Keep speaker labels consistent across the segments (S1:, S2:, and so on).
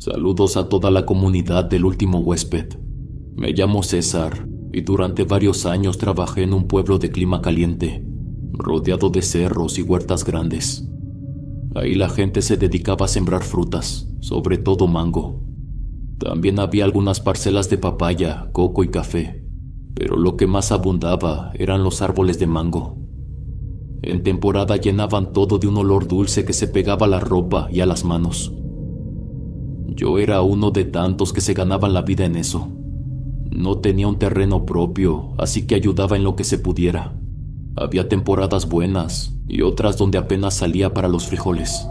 S1: Saludos a toda la comunidad del último huésped. Me llamo César y durante varios años trabajé en un pueblo de clima caliente, rodeado de cerros y huertas grandes. Ahí la gente se dedicaba a sembrar frutas, sobre todo mango. También había algunas parcelas de papaya, coco y café, pero lo que más abundaba eran los árboles de mango. En temporada llenaban todo de un olor dulce que se pegaba a la ropa y a las manos. Yo era uno de tantos que se ganaban la vida en eso. No tenía un terreno propio, así que ayudaba en lo que se pudiera. Había temporadas buenas y otras donde apenas salía para los frijoles.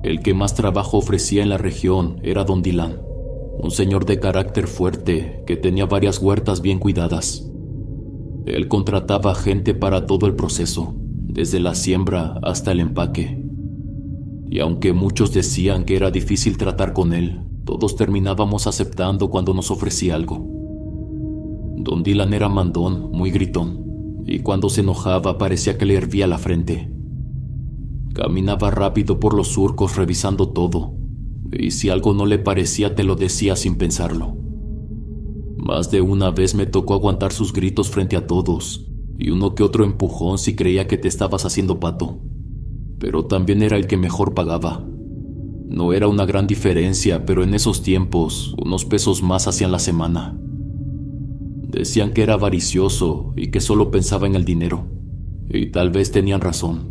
S1: El que más trabajo ofrecía en la región era don Dylan, un señor de carácter fuerte que tenía varias huertas bien cuidadas. Él contrataba gente para todo el proceso, desde la siembra hasta el empaque. Y aunque muchos decían que era difícil tratar con él, todos terminábamos aceptando cuando nos ofrecía algo. Don Dylan era mandón, muy gritón, y cuando se enojaba parecía que le hervía la frente. Caminaba rápido por los surcos revisando todo, y si algo no le parecía te lo decía sin pensarlo. Más de una vez me tocó aguantar sus gritos frente a todos, y uno que otro empujón si creía que te estabas haciendo pato. Pero también era el que mejor pagaba. No era una gran diferencia, pero en esos tiempos, unos pesos más hacían la semana. Decían que era avaricioso y que solo pensaba en el dinero, y tal vez tenían razón.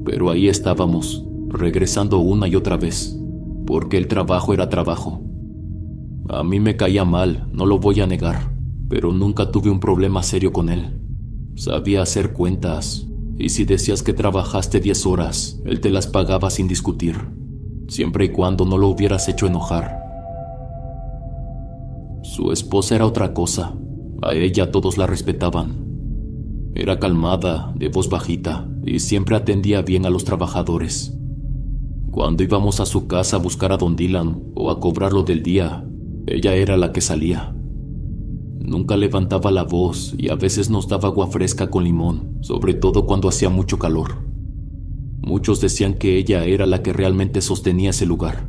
S1: Pero ahí estábamos, regresando una y otra vez, porque el trabajo era trabajo. A mí me caía mal, no lo voy a negar, pero nunca tuve un problema serio con él. Sabía hacer cuentas, y si decías que trabajaste 10 horas, él te las pagaba sin discutir, siempre y cuando no lo hubieras hecho enojar. Su esposa era otra cosa, a ella todos la respetaban. Era calmada, de voz bajita, y siempre atendía bien a los trabajadores. Cuando íbamos a su casa a buscar a don Dylan o a cobrarlo del día, ella era la que salía. Nunca levantaba la voz y a veces nos daba agua fresca con limón, sobre todo cuando hacía mucho calor. Muchos decían que ella era la que realmente sostenía ese lugar.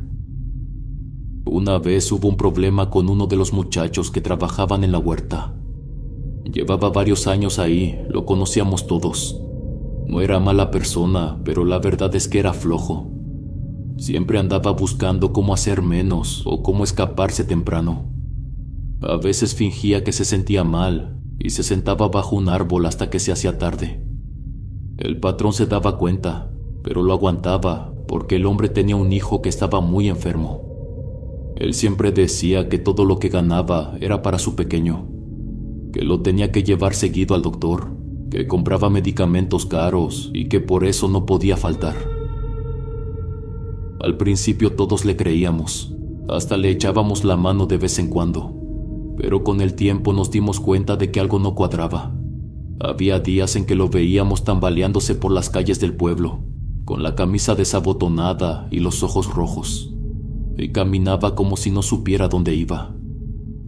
S1: Una vez hubo un problema con uno de los muchachos que trabajaban en la huerta. Llevaba varios años ahí, lo conocíamos todos. No era mala persona, pero la verdad es que era flojo. Siempre andaba buscando cómo hacer menos o cómo escaparse temprano. A veces fingía que se sentía mal y se sentaba bajo un árbol hasta que se hacía tarde. El patrón se daba cuenta, pero lo aguantaba porque el hombre tenía un hijo que estaba muy enfermo. Él siempre decía que todo lo que ganaba era para su pequeño, que lo tenía que llevar seguido al doctor, que compraba medicamentos caros y que por eso no podía faltar. Al principio todos le creíamos, hasta le echábamos la mano de vez en cuando, pero con el tiempo nos dimos cuenta de que algo no cuadraba. Había días en que lo veíamos tambaleándose por las calles del pueblo, con la camisa desabotonada y los ojos rojos, y caminaba como si no supiera dónde iba.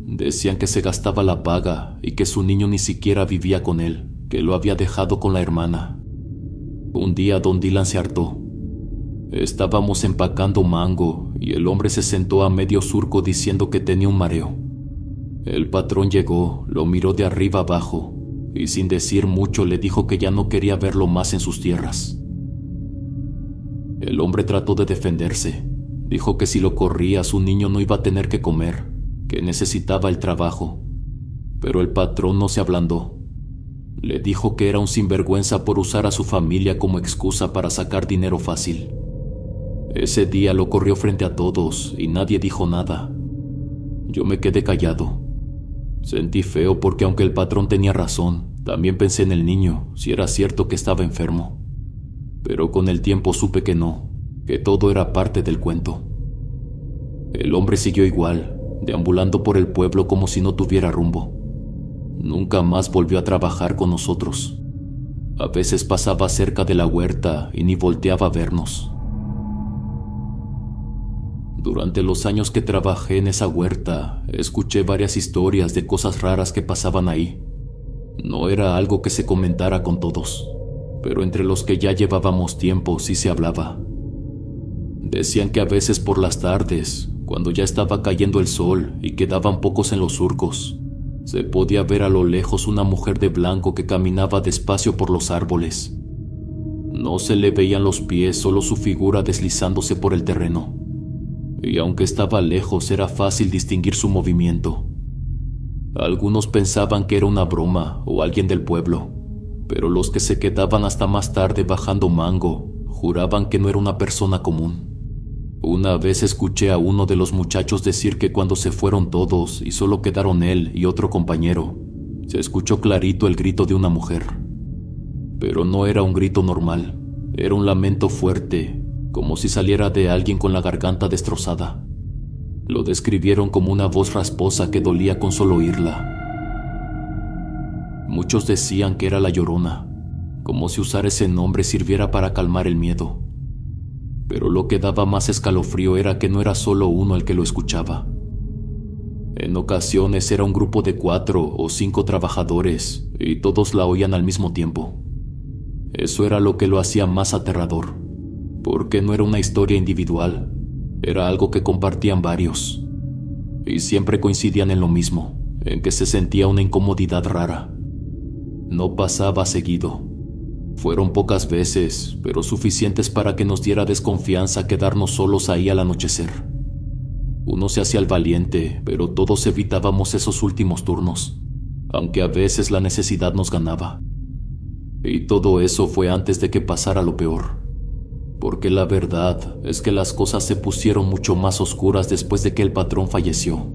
S1: Decían que se gastaba la paga y que su niño ni siquiera vivía con él, que lo había dejado con la hermana. Un día don Dylan se hartó. Estábamos empacando mango y el hombre se sentó a medio surco diciendo que tenía un mareo. El patrón llegó, lo miró de arriba abajo y sin decir mucho le dijo que ya no quería verlo más en sus tierras. El hombre trató de defenderse. Dijo que si lo corría su niño no iba a tener que comer, que necesitaba el trabajo. Pero el patrón no se ablandó. Le dijo que era un sinvergüenza por usar a su familia como excusa para sacar dinero fácil. Ese día lo corrió frente a todos y nadie dijo nada. Yo me quedé callado. Sentí feo porque aunque el patrón tenía razón, también pensé en el niño, si era cierto que estaba enfermo. Pero con el tiempo supe que no, que todo era parte del cuento. El hombre siguió igual, deambulando por el pueblo como si no tuviera rumbo. Nunca más volvió a trabajar con nosotros. A veces pasaba cerca de la huerta y ni volteaba a vernos. Durante los años que trabajé en esa huerta, escuché varias historias de cosas raras que pasaban ahí. No era algo que se comentara con todos, pero entre los que ya llevábamos tiempo sí se hablaba. Decían que a veces por las tardes, cuando ya estaba cayendo el sol y quedaban pocos en los surcos, se podía ver a lo lejos una mujer de blanco que caminaba despacio por los árboles. No se le veían los pies, solo su figura deslizándose por el terreno. Y aunque estaba lejos, era fácil distinguir su movimiento. Algunos pensaban que era una broma o alguien del pueblo, pero los que se quedaban hasta más tarde bajando mango juraban que no era una persona común. Una vez escuché a uno de los muchachos decir que cuando se fueron todos y solo quedaron él y otro compañero, se escuchó clarito el grito de una mujer. Pero no era un grito normal, era un lamento fuerte, como si saliera de alguien con la garganta destrozada. Lo describieron como una voz rasposa que dolía con solo oírla. Muchos decían que era la Llorona, como si usar ese nombre sirviera para calmar el miedo. Pero lo que daba más escalofrío era que no era solo uno el que lo escuchaba. En ocasiones era un grupo de 4 o 5 trabajadores y todos la oían al mismo tiempo. Eso era lo que lo hacía más aterrador, porque no era una historia individual, era algo que compartían varios. Y siempre coincidían en lo mismo, en que se sentía una incomodidad rara. No pasaba seguido. Fueron pocas veces, pero suficientes para que nos diera desconfianza quedarnos solos ahí al anochecer. Uno se hacía el valiente, pero todos evitábamos esos últimos turnos, aunque a veces la necesidad nos ganaba. Y todo eso fue antes de que pasara lo peor, porque la verdad es que las cosas se pusieron mucho más oscuras después de que el patrón falleció.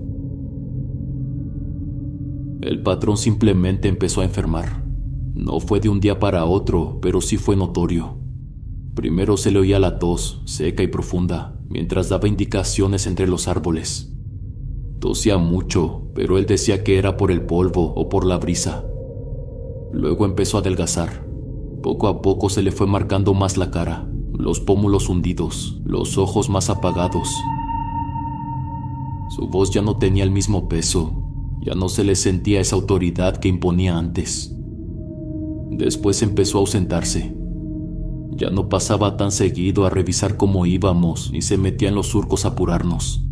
S1: El patrón simplemente empezó a enfermar. No fue de un día para otro, pero sí fue notorio. Primero se le oía la tos, seca y profunda, mientras daba indicaciones entre los árboles. Tosía mucho, pero él decía que era por el polvo o por la brisa. Luego empezó a adelgazar. Poco a poco se le fue marcando más la cara, los pómulos hundidos, los ojos más apagados. Su voz ya no tenía el mismo peso, ya no se le sentía esa autoridad que imponía antes. Después empezó a ausentarse. Ya no pasaba tan seguido a revisar cómo íbamos y se metía en los surcos a apurarnos.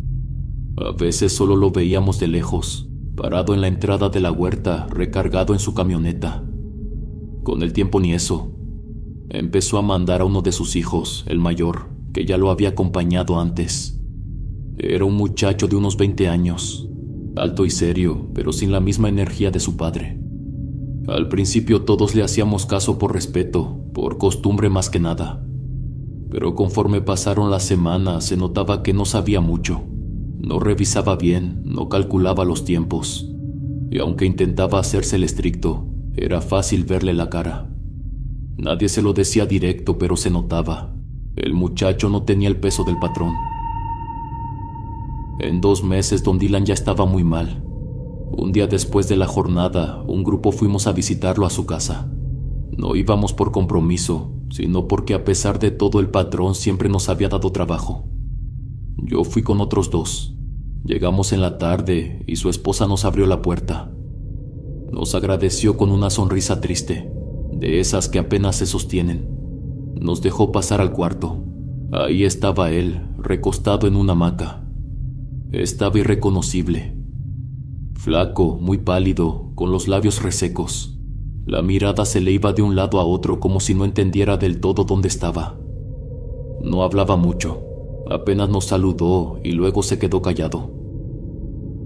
S1: A veces solo lo veíamos de lejos, parado en la entrada de la huerta, recargado en su camioneta. Con el tiempo ni eso. Empezó a mandar a uno de sus hijos, el mayor, que ya lo había acompañado antes. Era un muchacho de unos 20 años, alto y serio, pero sin la misma energía de su padre. Al principio todos le hacíamos caso por respeto, por costumbre más que nada. Pero conforme pasaron las semanas se notaba que no sabía mucho. No revisaba bien, no calculaba los tiempos. Y aunque intentaba hacerse el estricto, era fácil verle la cara. Nadie se lo decía directo, pero se notaba. El muchacho no tenía el peso del patrón. En 2 meses don Dylan ya estaba muy mal. Un día después de la jornada, un grupo fuimos a visitarlo a su casa. No íbamos por compromiso, sino porque a pesar de todo el patrón siempre nos había dado trabajo. Yo fui con otros 2. Llegamos en la tarde y su esposa nos abrió la puerta. Nos agradeció con una sonrisa triste, de esas que apenas se sostienen. Nos dejó pasar al cuarto. Ahí estaba él, recostado en una hamaca. Estaba irreconocible. Flaco, muy pálido, con los labios resecos. La mirada se le iba de un lado a otro como si no entendiera del todo dónde estaba. No hablaba mucho, apenas nos saludó y luego se quedó callado.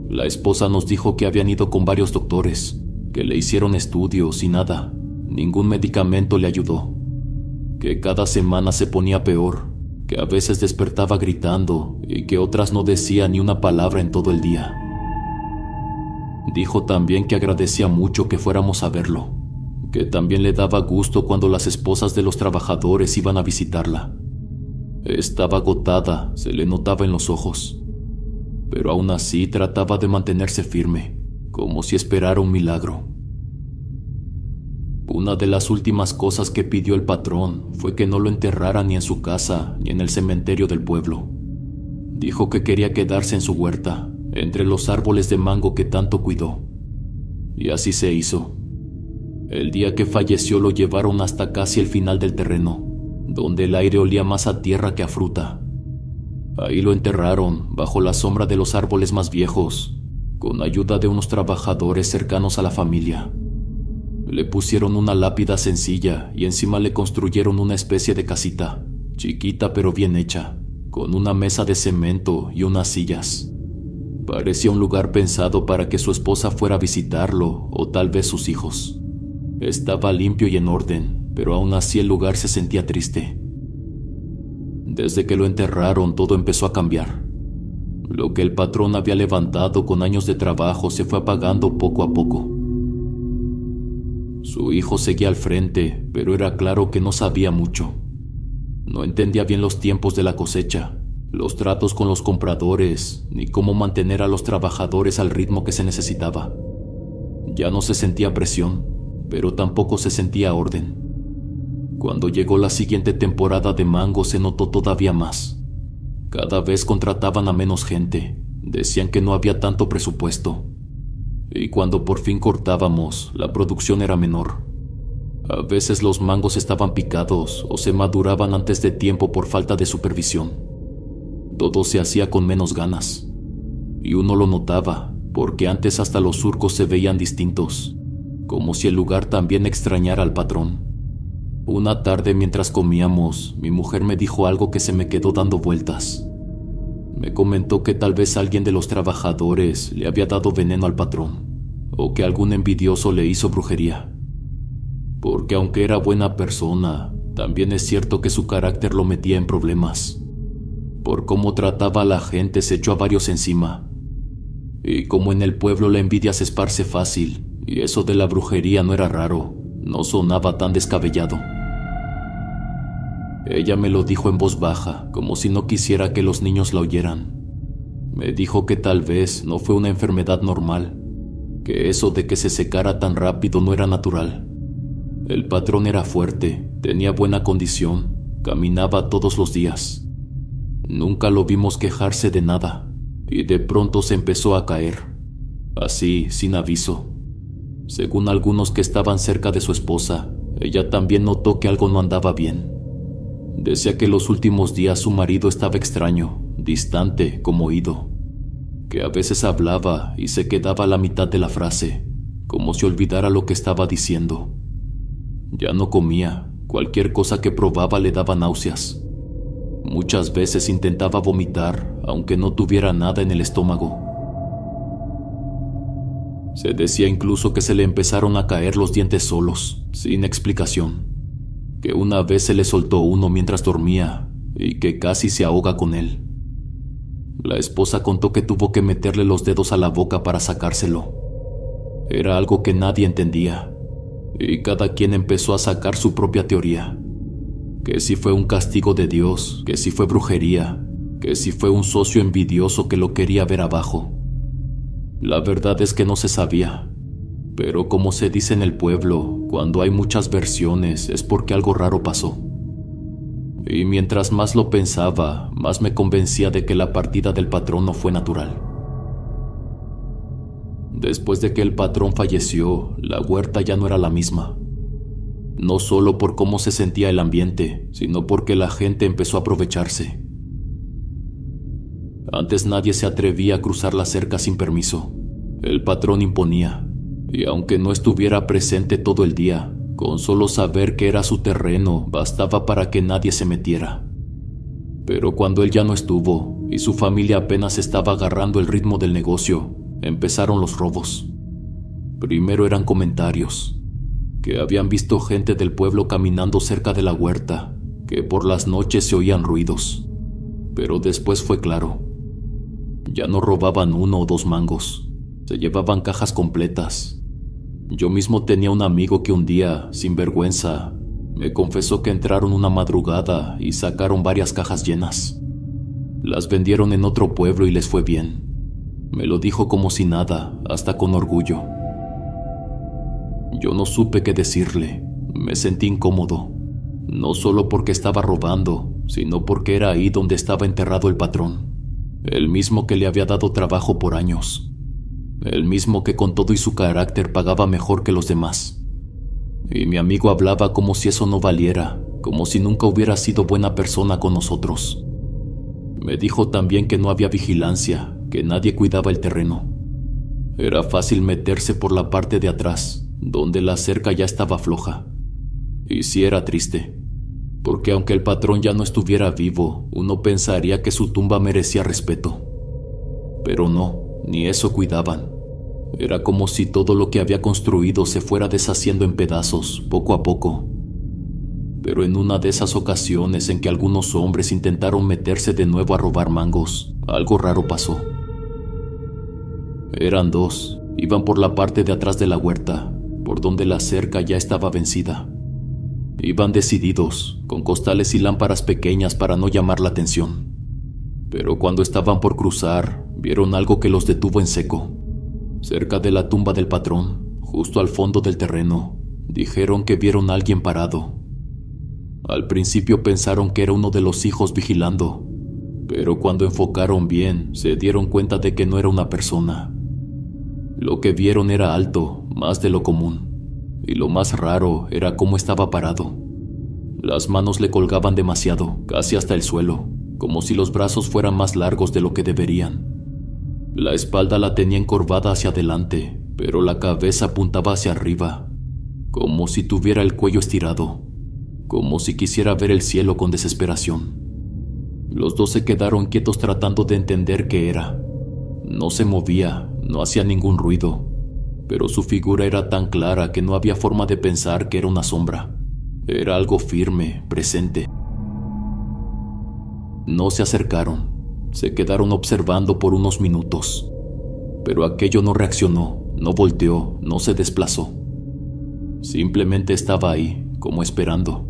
S1: La esposa nos dijo que habían ido con varios doctores, que le hicieron estudios y nada, ningún medicamento le ayudó. Que cada semana se ponía peor, que a veces despertaba gritando y que otras no decía ni una palabra en todo el día. Dijo también que agradecía mucho que fuéramos a verlo, que también le daba gusto cuando las esposas de los trabajadores iban a visitarla. Estaba agotada, se le notaba en los ojos, pero aún así trataba de mantenerse firme, como si esperara un milagro. Una de las últimas cosas que pidió el patrón fue que no lo enterraran ni en su casa ni en el cementerio del pueblo. Dijo que quería quedarse en su huerta, entre los árboles de mango que tanto cuidó. Y así se hizo. El día que falleció lo llevaron hasta casi el final del terreno, donde el aire olía más a tierra que a fruta. Ahí lo enterraron, bajo la sombra de los árboles más viejos, con ayuda de unos trabajadores cercanos a la familia. Le pusieron una lápida sencilla y encima le construyeron una especie de casita, chiquita pero bien hecha, con una mesa de cemento y unas sillas. Parecía un lugar pensado para que su esposa fuera a visitarlo o tal vez sus hijos. Estaba limpio y en orden, pero aún así el lugar se sentía triste. Desde que lo enterraron, todo empezó a cambiar. Lo que el patrón había levantado con años de trabajo se fue apagando poco a poco. Su hijo seguía al frente, pero era claro que no sabía mucho. No entendía bien los tiempos de la cosecha, los tratos con los compradores, ni cómo mantener a los trabajadores al ritmo que se necesitaba. Ya no se sentía presión, pero tampoco se sentía orden. Cuando llegó la siguiente temporada de mango se notó todavía más. Cada vez contrataban a menos gente, decían que no había tanto presupuesto. Y cuando por fin cortábamos, la producción era menor. A veces los mangos estaban picados o se maduraban antes de tiempo por falta de supervisión. Todo se hacía con menos ganas. Y uno lo notaba, porque antes hasta los surcos se veían distintos, como si el lugar también extrañara al patrón. Una tarde mientras comíamos, mi mujer me dijo algo que se me quedó dando vueltas. Me comentó que tal vez alguien de los trabajadores le había dado veneno al patrón, o que algún envidioso le hizo brujería. Porque aunque era buena persona, también es cierto que su carácter lo metía en problemas. Por cómo trataba a la gente se echó a varios encima. Y como en el pueblo la envidia se esparce fácil, y eso de la brujería no era raro, no sonaba tan descabellado. Ella me lo dijo en voz baja, como si no quisiera que los niños la oyeran. Me dijo que tal vez no fue una enfermedad normal, que eso de que se secara tan rápido no era natural. El patrón era fuerte, tenía buena condición, caminaba todos los días. Nunca lo vimos quejarse de nada, y de pronto se empezó a caer, así, sin aviso. Según algunos que estaban cerca de su esposa, ella también notó que algo no andaba bien. Decía que los últimos días su marido estaba extraño, distante, como oído, que a veces hablaba y se quedaba a la mitad de la frase, como si olvidara lo que estaba diciendo. Ya no comía, cualquier cosa que probaba le daba náuseas. Muchas veces intentaba vomitar, aunque no tuviera nada en el estómago. Se decía incluso que se le empezaron a caer los dientes solos, sin explicación. Que una vez se le soltó uno mientras dormía y que casi se ahoga con él. La esposa contó que tuvo que meterle los dedos a la boca para sacárselo. Era algo que nadie entendía, y cada quien empezó a sacar su propia teoría. Que si fue un castigo de Dios, que si fue brujería, que si fue un socio envidioso que lo quería ver abajo. La verdad es que no se sabía. Pero como se dice en el pueblo, cuando hay muchas versiones es porque algo raro pasó. Y mientras más lo pensaba, más me convencía de que la partida del patrón no fue natural. Después de que el patrón falleció, la huerta ya no era la misma. No solo por cómo se sentía el ambiente, sino porque la gente empezó a aprovecharse. Antes nadie se atrevía a cruzar la cerca sin permiso. El patrón imponía. Y aunque no estuviera presente todo el día, con solo saber que era su terreno bastaba para que nadie se metiera. Pero cuando él ya no estuvo y su familia apenas estaba agarrando el ritmo del negocio, empezaron los robos. Primero eran comentarios, que habían visto gente del pueblo caminando cerca de la huerta, que por las noches se oían ruidos. Pero después fue claro. Ya no robaban 1 o 2 mangos, se llevaban cajas completas. Yo mismo tenía un amigo que un día, sin vergüenza, me confesó que entraron una madrugada y sacaron varias cajas llenas. Las vendieron en otro pueblo y les fue bien. Me lo dijo como si nada, hasta con orgullo. Yo no supe qué decirle, me sentí incómodo, no solo porque estaba robando, sino porque era ahí donde estaba enterrado el patrón, el mismo que le había dado trabajo por años. El mismo que con todo y su carácter pagaba mejor que los demás. Y mi amigo hablaba como si eso no valiera, como si nunca hubiera sido buena persona con nosotros. Me dijo también que no había vigilancia, que nadie cuidaba el terreno. Era fácil meterse por la parte de atrás, donde la cerca ya estaba floja. Y sí era triste, porque aunque el patrón ya no estuviera vivo, uno pensaría que su tumba merecía respeto. Pero no, ni eso cuidaban. Era como si todo lo que había construido se fuera deshaciendo en pedazos, poco a poco. Pero en una de esas ocasiones en que algunos hombres intentaron meterse de nuevo a robar mangos, algo raro pasó. Eran dos, iban por la parte de atrás de la huerta, por donde la cerca ya estaba vencida. Iban decididos, con costales y lámparas pequeñas para no llamar la atención. Pero cuando estaban por cruzar, vieron algo que los detuvo en seco. Cerca de la tumba del patrón, justo al fondo del terreno, dijeron que vieron a alguien parado. Al principio pensaron que era uno de los hijos vigilando, pero cuando enfocaron bien, se dieron cuenta de que no era una persona. Lo que vieron era alto, más de lo común, y lo más raro era cómo estaba parado. Las manos le colgaban demasiado, casi hasta el suelo, como si los brazos fueran más largos de lo que deberían. La espalda la tenía encorvada hacia adelante, pero la cabeza apuntaba hacia arriba, como si tuviera el cuello estirado, como si quisiera ver el cielo con desesperación. Los dos se quedaron quietos tratando de entender qué era. No se movía, no hacía ningún ruido, pero su figura era tan clara que no había forma de pensar que era una sombra. Era algo firme, presente. No se acercaron, se quedaron observando por unos minutos, pero aquello no reaccionó, no volteó, no se desplazó. Simplemente estaba ahí, como esperando.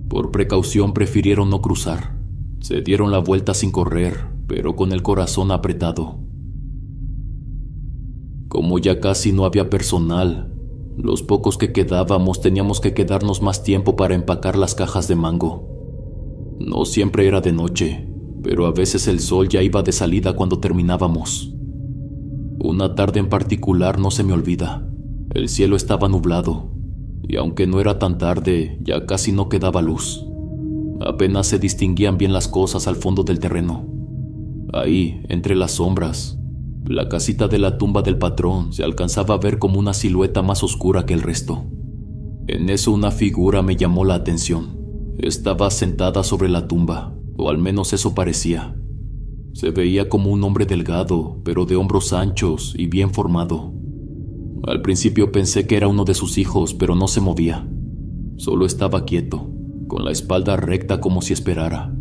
S1: Por precaución prefirieron no cruzar. Se dieron la vuelta sin correr, pero con el corazón apretado. Como ya casi no había personal, los pocos que quedábamos teníamos que quedarnos más tiempo para empacar las cajas de mango. No siempre era de noche, pero a veces el sol ya iba de salida cuando terminábamos. Una tarde en particular no se me olvida. El cielo estaba nublado, y aunque no era tan tarde, ya casi no quedaba luz. Apenas se distinguían bien las cosas al fondo del terreno. Ahí, entre las sombras, la casita de la tumba del patrón se alcanzaba a ver como una silueta más oscura que el resto. En eso una figura me llamó la atención. Estaba sentada sobre la tumba, o al menos eso parecía. Se veía como un hombre delgado, pero de hombros anchos y bien formado. Al principio pensé que era uno de sus hijos, pero no se movía. Solo estaba quieto, con la espalda recta como si esperara.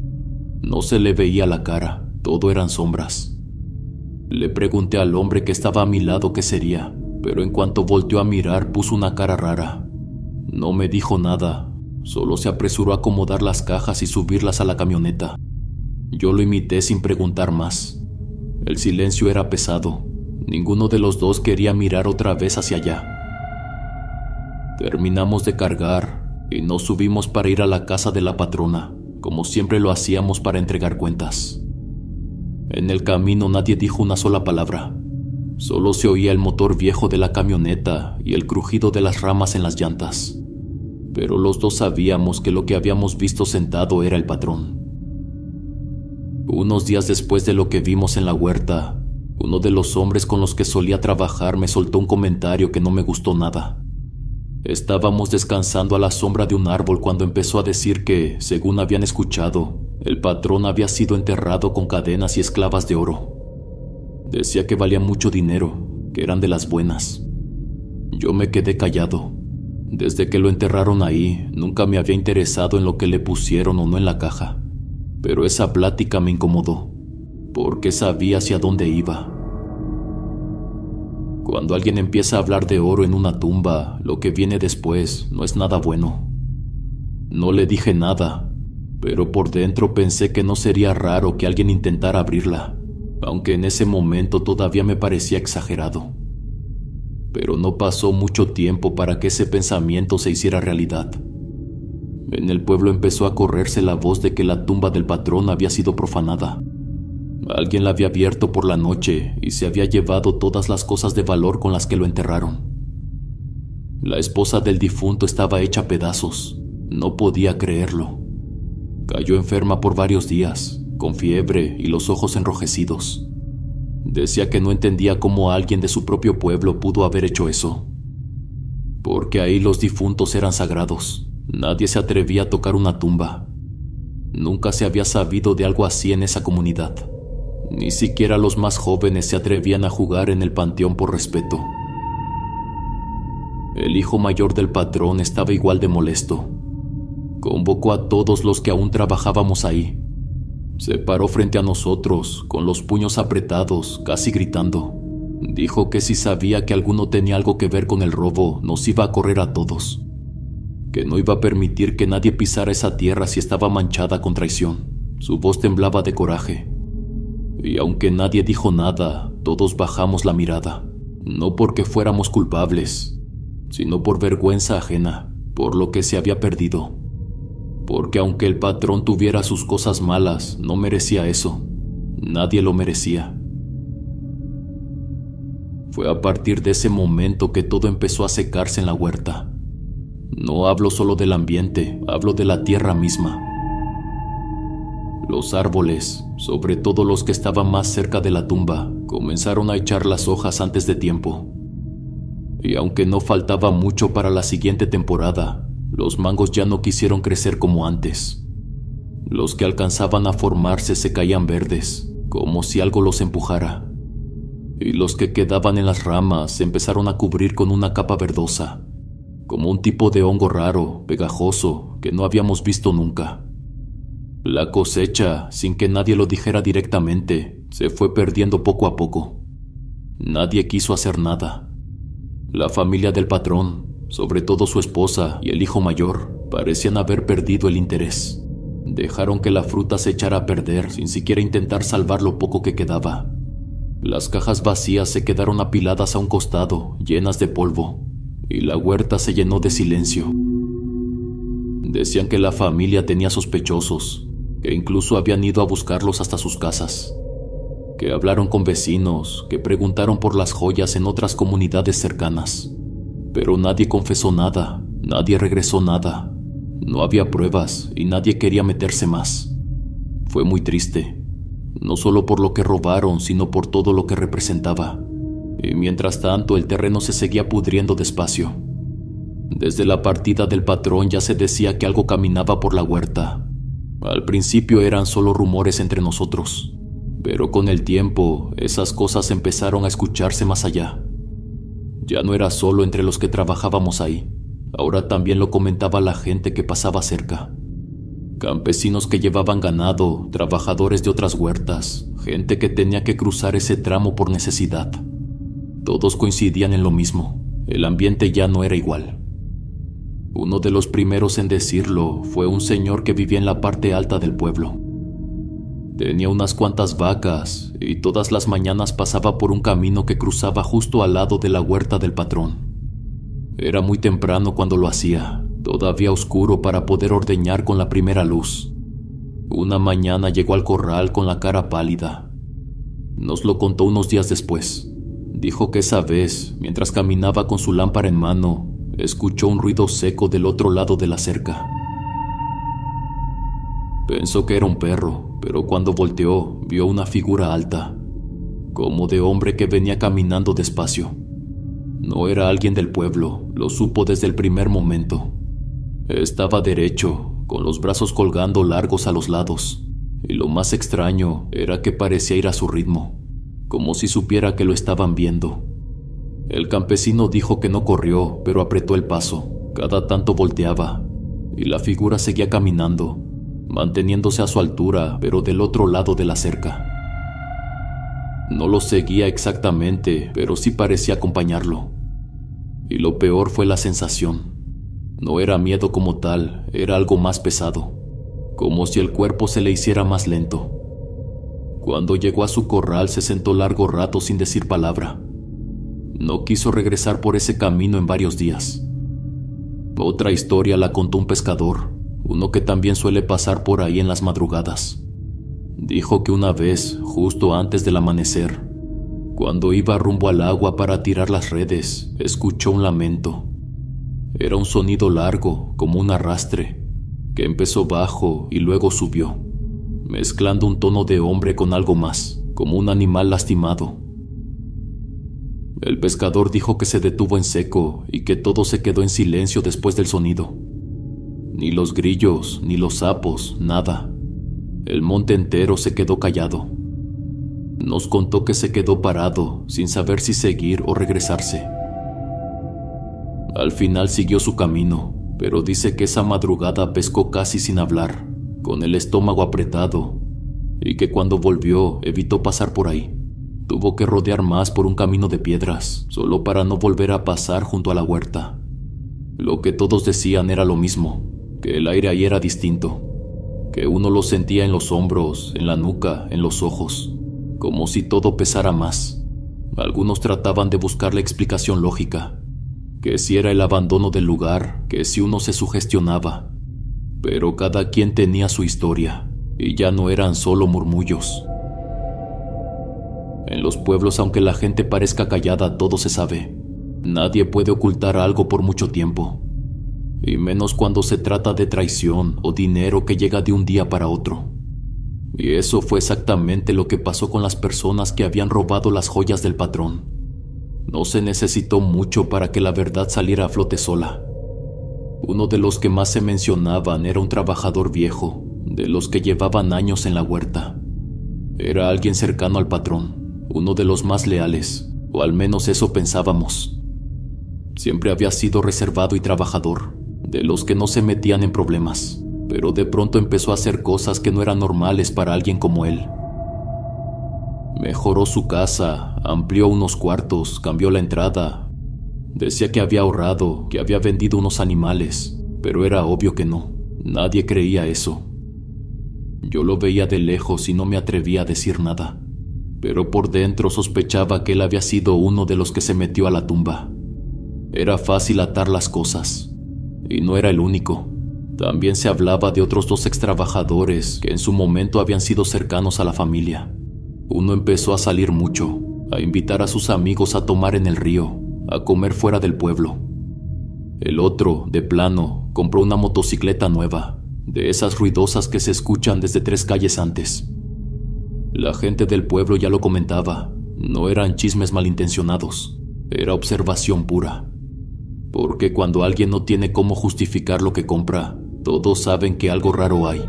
S1: No se le veía la cara, todo eran sombras. Le pregunté al hombre que estaba a mi lado qué sería, pero en cuanto volteó a mirar puso una cara rara. No me dijo nada, solo se apresuró a acomodar las cajas y subirlas a la camioneta. Yo lo imité sin preguntar más. El silencio era pesado. Ninguno de los dos quería mirar otra vez hacia allá. Terminamos de cargar y nos subimos para ir a la casa de la patrona, como siempre lo hacíamos para entregar cuentas. En el camino nadie dijo una sola palabra. Solo se oía el motor viejo de la camioneta y el crujido de las ramas en las llantas. Pero los dos sabíamos que lo que habíamos visto sentado era el patrón. Unos días después de lo que vimos en la huerta, uno de los hombres con los que solía trabajar me soltó un comentario que no me gustó nada. Estábamos descansando a la sombra de un árbol cuando empezó a decir que, según habían escuchado, el patrón había sido enterrado con cadenas y esclavas de oro. Decía que valía mucho dinero, que eran de las buenas. Yo me quedé callado. Desde que lo enterraron ahí, nunca me había interesado en lo que le pusieron o no en la caja. Pero esa plática me incomodó, porque sabía hacia dónde iba. Cuando alguien empieza a hablar de oro en una tumba, lo que viene después no es nada bueno. No le dije nada, pero por dentro pensé que no sería raro que alguien intentara abrirla, aunque en ese momento todavía me parecía exagerado. Pero no pasó mucho tiempo para que ese pensamiento se hiciera realidad. En el pueblo empezó a correrse la voz de que la tumba del patrón había sido profanada. Alguien la había abierto por la noche y se había llevado todas las cosas de valor con las que lo enterraron. La esposa del difunto estaba hecha pedazos. No podía creerlo. Cayó enferma por varios días con fiebre y los ojos enrojecidos. Decía que no entendía cómo alguien de su propio pueblo pudo haber hecho eso, porque ahí los difuntos eran sagrados. Nadie se atrevía a tocar una tumba. Nunca se había sabido de algo así en esa comunidad. Ni siquiera los más jóvenes se atrevían a jugar en el panteón por respeto. El hijo mayor del patrón estaba igual de molesto. Convocó a todos los que aún trabajábamos ahí. Se paró frente a nosotros, con los puños apretados, casi gritando. Dijo que si sabía que alguno tenía algo que ver con el robo, nos iba a correr a todos. Que no iba a permitir que nadie pisara esa tierra si estaba manchada con traición. Su voz temblaba de coraje. Y aunque nadie dijo nada, todos bajamos la mirada. No porque fuéramos culpables, sino por vergüenza ajena, por lo que se había perdido. Porque aunque el patrón tuviera sus cosas malas, no merecía eso. Nadie lo merecía. Fue a partir de ese momento que todo empezó a secarse en la huerta. No hablo solo del ambiente, hablo de la tierra misma. Los árboles, sobre todo los que estaban más cerca de la tumba, comenzaron a echar las hojas antes de tiempo. Y aunque no faltaba mucho para la siguiente temporada, los mangos ya no quisieron crecer como antes. Los que alcanzaban a formarse se caían verdes, como si algo los empujara. Y los que quedaban en las ramas se empezaron a cubrir con una capa verdosa, como un tipo de hongo raro, pegajoso, que no habíamos visto nunca. La cosecha, sin que nadie lo dijera directamente, se fue perdiendo poco a poco. Nadie quiso hacer nada. La familia del patrón, sobre todo su esposa y el hijo mayor, parecían haber perdido el interés. Dejaron que la fruta se echara a perder sin siquiera intentar salvar lo poco que quedaba. Las cajas vacías se quedaron apiladas a un costado, llenas de polvo, y la huerta se llenó de silencio. Decían que la familia tenía sospechosos, que incluso habían ido a buscarlos hasta sus casas, que hablaron con vecinos, que preguntaron por las joyas en otras comunidades cercanas. Pero nadie confesó nada, nadie regresó nada. No había pruebas y nadie quería meterse más. Fue muy triste, no solo por lo que robaron, sino por todo lo que representaba. Y mientras tanto, el terreno se seguía pudriendo despacio. Desde la partida del patrón ya se decía que algo caminaba por la huerta. Al principio eran solo rumores entre nosotros, pero con el tiempo esas cosas empezaron a escucharse más allá. Ya no era solo entre los que trabajábamos ahí, ahora también lo comentaba la gente que pasaba cerca. Campesinos que llevaban ganado, trabajadores de otras huertas, gente que tenía que cruzar ese tramo por necesidad. Todos coincidían en lo mismo, el ambiente ya no era igual. Uno de los primeros en decirlo fue un señor que vivía en la parte alta del pueblo. Tenía unas cuantas vacas y todas las mañanas pasaba por un camino que cruzaba justo al lado de la huerta del patrón. Era muy temprano cuando lo hacía, todavía oscuro para poder ordeñar con la primera luz. Una mañana llegó al corral con la cara pálida. Nos lo contó unos días después. Dijo que esa vez, mientras caminaba con su lámpara en mano, escuchó un ruido seco del otro lado de la cerca. Pensó que era un perro, pero cuando volteó, vio una figura alta, como de hombre que venía caminando despacio. No era alguien del pueblo, lo supo desde el primer momento. Estaba derecho, con los brazos colgando largos a los lados, y lo más extraño era que parecía ir a su ritmo, como si supiera que lo estaban viendo. El campesino dijo que no corrió, pero apretó el paso. Cada tanto volteaba, y la figura seguía caminando, manteniéndose a su altura, pero del otro lado de la cerca. No lo seguía exactamente, pero sí parecía acompañarlo. Y lo peor fue la sensación. No era miedo como tal, era algo más pesado, como si el cuerpo se le hiciera más lento. Cuando llegó a su corral se sentó largo rato sin decir palabra. No quiso regresar por ese camino en varios días. Otra historia la contó un pescador, uno que también suele pasar por ahí en las madrugadas. Dijo que una vez, justo antes del amanecer, cuando iba rumbo al agua para tirar las redes, escuchó un lamento. Era un sonido largo, como un arrastre, que empezó bajo y luego subió. mezclando un tono de hombre con algo más, como un animal lastimado. El pescador dijo que se detuvo en seco y que todo se quedó en silencio después del sonido. Ni los grillos, ni los sapos, nada. El monte entero se quedó callado. Nos contó que se quedó parado, sin saber si seguir o regresarse. Al final siguió su camino, pero dice que esa madrugada pescó casi sin hablar, con el estómago apretado, y que cuando volvió evitó pasar por ahí. Tuvo que rodear más por un camino de piedras, solo para no volver a pasar junto a la huerta. Lo que todos decían era lo mismo, que el aire ahí era distinto, que uno lo sentía en los hombros, en la nuca, en los ojos, como si todo pesara más. Algunos trataban de buscar la explicación lógica, que si era el abandono del lugar, que si uno se sugestionaba, pero cada quien tenía su historia, y ya no eran solo murmullos. En los pueblos, aunque la gente parezca callada, todo se sabe. Nadie puede ocultar algo por mucho tiempo, y menos cuando se trata de traición o dinero que llega de un día para otro. Y eso fue exactamente lo que pasó con las personas que habían robado las joyas del patrón. No se necesitó mucho para que la verdad saliera a flote sola. Uno de los que más se mencionaban era un trabajador viejo, de los que llevaban años en la huerta. Era alguien cercano al patrón, uno de los más leales, o al menos eso pensábamos. Siempre había sido reservado y trabajador, de los que no se metían en problemas, pero de pronto empezó a hacer cosas que no eran normales para alguien como él. Mejoró su casa, amplió unos cuartos, cambió la entrada. Decía que había ahorrado, que había vendido unos animales, pero era obvio que no. Nadie creía eso. Yo lo veía de lejos y no me atrevía a decir nada, pero por dentro sospechaba que él había sido uno de los que se metió a la tumba. Era fácil atar las cosas, y no era el único. También se hablaba de otros 2 extrabajadores que en su momento habían sido cercanos a la familia. Uno empezó a salir mucho, a invitar a sus amigos a tomar en el río, a comer fuera del pueblo. El otro, de plano, compró una motocicleta nueva, de esas ruidosas que se escuchan desde 3 calles antes. La gente del pueblo ya lo comentaba, no eran chismes malintencionados, era observación pura. Porque cuando alguien no tiene cómo justificar lo que compra, todos saben que algo raro hay.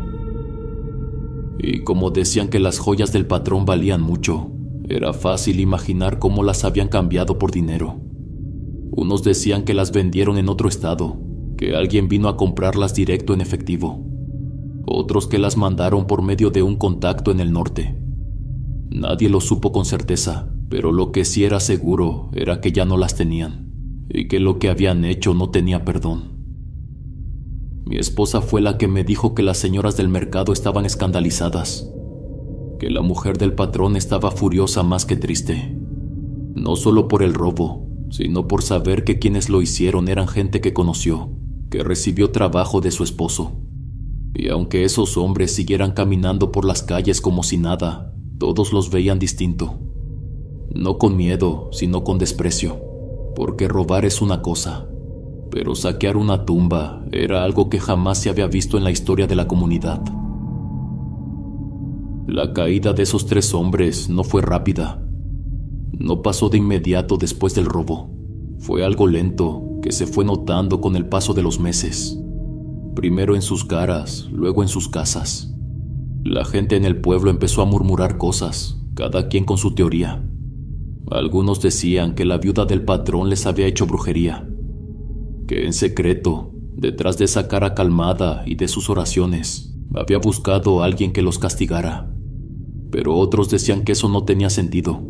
S1: Y como decían que las joyas del patrón valían mucho, era fácil imaginar cómo las habían cambiado por dinero. Unos decían que las vendieron en otro estado, que alguien vino a comprarlas directo en efectivo. Otros que las mandaron por medio de un contacto en el norte. Nadie lo supo con certeza, pero lo que sí era seguro era que ya no las tenían, y que lo que habían hecho no tenía perdón. Mi esposa fue la que me dijo que las señoras del mercado estaban escandalizadas, que la mujer del patrón estaba furiosa más que triste, no solo por el robo, sino por saber que quienes lo hicieron eran gente que conoció, que recibió trabajo de su esposo. Y aunque esos hombres siguieran caminando por las calles como si nada, todos los veían distinto. No con miedo, sino con desprecio, porque robar es una cosa, pero saquear una tumba era algo que jamás se había visto en la historia de la comunidad. La caída de esos 3 hombres no fue rápida. No pasó de inmediato después del robo. Fue algo lento que se fue notando con el paso de los meses. Primero en sus caras, luego en sus casas. La gente en el pueblo empezó a murmurar cosas, cada quien con su teoría. Algunos decían que la viuda del patrón les había hecho brujería, que en secreto, detrás de esa cara calmada y de sus oraciones, había buscado a alguien que los castigara. Pero otros decían que eso no tenía sentido,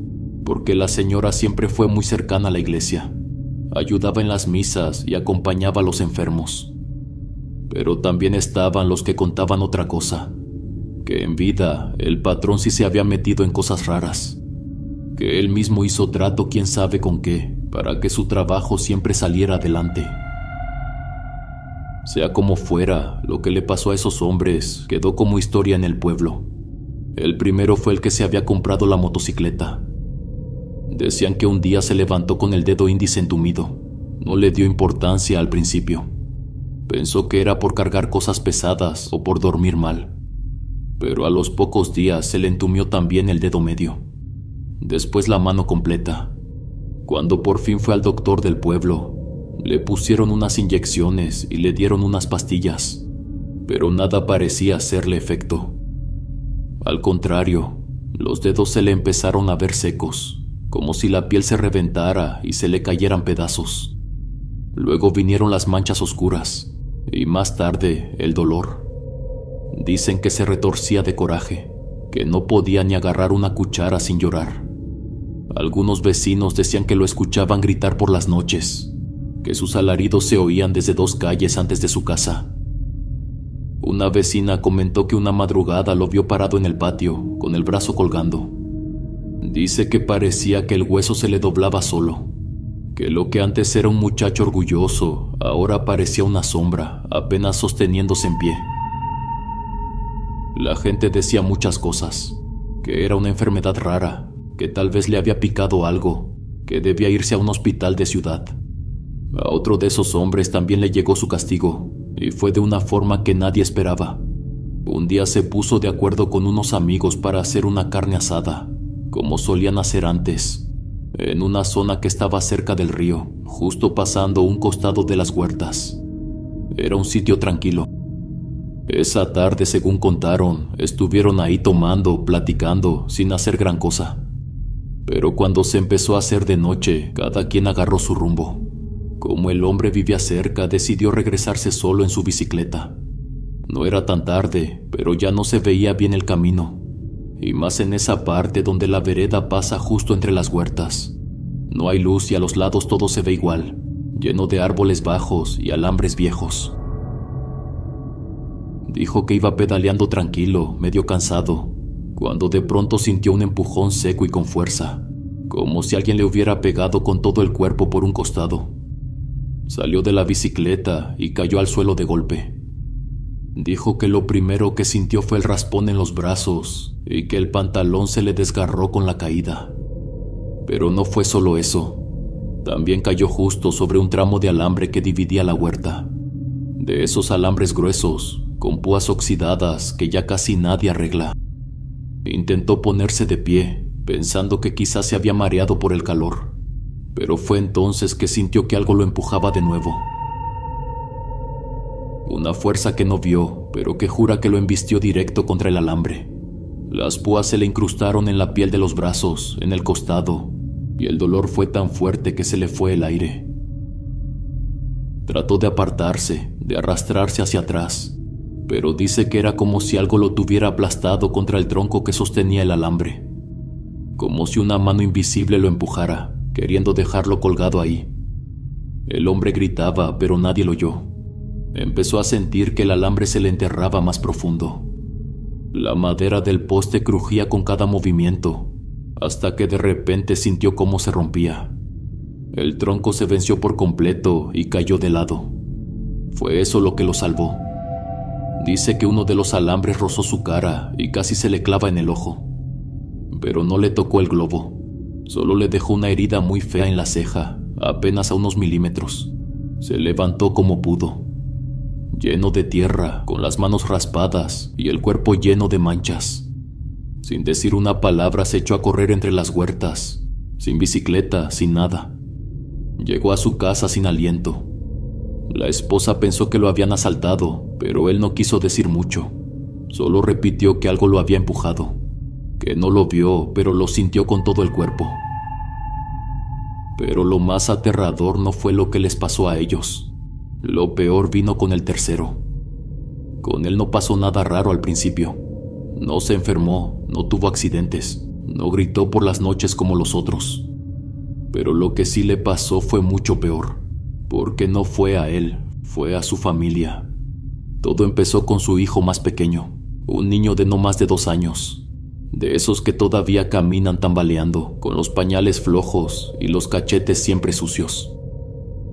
S1: porque la señora siempre fue muy cercana a la iglesia, ayudaba en las misas y acompañaba a los enfermos. Pero también estaban los que contaban otra cosa, que en vida el patrón sí se había metido en cosas raras, que él mismo hizo trato quién sabe con qué, para que su trabajo siempre saliera adelante. Sea como fuera, lo que le pasó a esos hombres quedó como historia en el pueblo. El primero fue el que se había comprado la motocicleta. Decían que un día se levantó con el dedo índice entumido. No le dio importancia al principio. Pensó que era por cargar cosas pesadas o por dormir mal. pero a los pocos días se le entumió también el dedo medio. Después la mano completa. Cuando por fin fue al doctor del pueblo, le pusieron unas inyecciones y le dieron unas pastillas, pero nada parecía hacerle efecto. Al contrario, los dedos se le empezaron a ver secos, como si la piel se reventara y se le cayeran pedazos. Luego vinieron las manchas oscuras y más tarde el dolor. Dicen que se retorcía de coraje, que no podía ni agarrar una cuchara sin llorar. Algunos vecinos decían que lo escuchaban gritar por las noches, que sus alaridos se oían desde 2 calles antes de su casa. Una vecina comentó que una madrugada lo vio parado en el patio, con el brazo colgando. Dice que parecía que el hueso se le doblaba solo, que lo que antes era un muchacho orgulloso, ahora parecía una sombra, apenas sosteniéndose en pie. La gente decía muchas cosas, que era una enfermedad rara, que tal vez le había picado algo, que debía irse a un hospital de ciudad. A otro de esos hombres también le llegó su castigo, y fue de una forma que nadie esperaba. Un día se puso de acuerdo con unos amigos para hacer una carne asada, como solían hacer antes, en una zona que estaba cerca del río, justo pasando un costado de las huertas. Era un sitio tranquilo. Esa tarde, según contaron, estuvieron ahí tomando, platicando, sin hacer gran cosa. Pero cuando se empezó a hacer de noche, cada quien agarró su rumbo. Como el hombre vivía cerca, decidió regresarse solo en su bicicleta. No era tan tarde, pero ya no se veía bien el camino, y más en esa parte donde la vereda pasa justo entre las huertas. No hay luz y a los lados todo se ve igual, lleno de árboles bajos y alambres viejos. Dijo que iba pedaleando tranquilo, medio cansado, cuando de pronto sintió un empujón seco y con fuerza, como si alguien le hubiera pegado con todo el cuerpo por un costado. Salió de la bicicleta y cayó al suelo de golpe. Dijo que lo primero que sintió fue el raspón en los brazos y que el pantalón se le desgarró con la caída. Pero no fue solo eso. También cayó justo sobre un tramo de alambre que dividía la huerta. De esos alambres gruesos, con púas oxidadas que ya casi nadie arregla. Intentó ponerse de pie, pensando que quizás se había mareado por el calor. Pero fue entonces que sintió que algo lo empujaba de nuevo. Una fuerza que no vio, pero que jura que lo embistió directo contra el alambre. Las púas se le incrustaron en la piel de los brazos, en el costado, y el dolor fue tan fuerte que se le fue el aire. Trató de apartarse, de arrastrarse hacia atrás, pero dice que era como si algo lo tuviera aplastado contra el tronco que sostenía el alambre, como si una mano invisible lo empujara, queriendo dejarlo colgado ahí. El hombre gritaba, pero nadie lo oyó. Empezó a sentir que el alambre se le enterraba más profundo. La madera del poste crujía con cada movimiento, hasta que de repente sintió cómo se rompía. El tronco se venció por completo y cayó de lado. Fue eso lo que lo salvó. Dice que uno de los alambres rozó su cara y casi se le clava en el ojo. Pero no le tocó el globo. Solo le dejó una herida muy fea en la ceja, apenas a unos milímetros. Se levantó como pudo, lleno de tierra, con las manos raspadas y el cuerpo lleno de manchas. Sin decir una palabra se echó a correr entre las huertas, sin bicicleta, sin nada. Llegó a su casa sin aliento. La esposa pensó que lo habían asaltado, pero él no quiso decir mucho. Solo repitió que algo lo había empujado, que no lo vio, pero lo sintió con todo el cuerpo. Pero lo más aterrador no fue lo que les pasó a ellos. Lo peor vino con el tercero. Con él no pasó nada raro al principio. No se enfermó, no tuvo accidentes, no gritó por las noches como los otros. Pero lo que sí le pasó fue mucho peor, porque no fue a él, fue a su familia. Todo empezó con su hijo más pequeño, un niño de no más de 2 años. De esos que todavía caminan tambaleando, con los pañales flojos y los cachetes siempre sucios.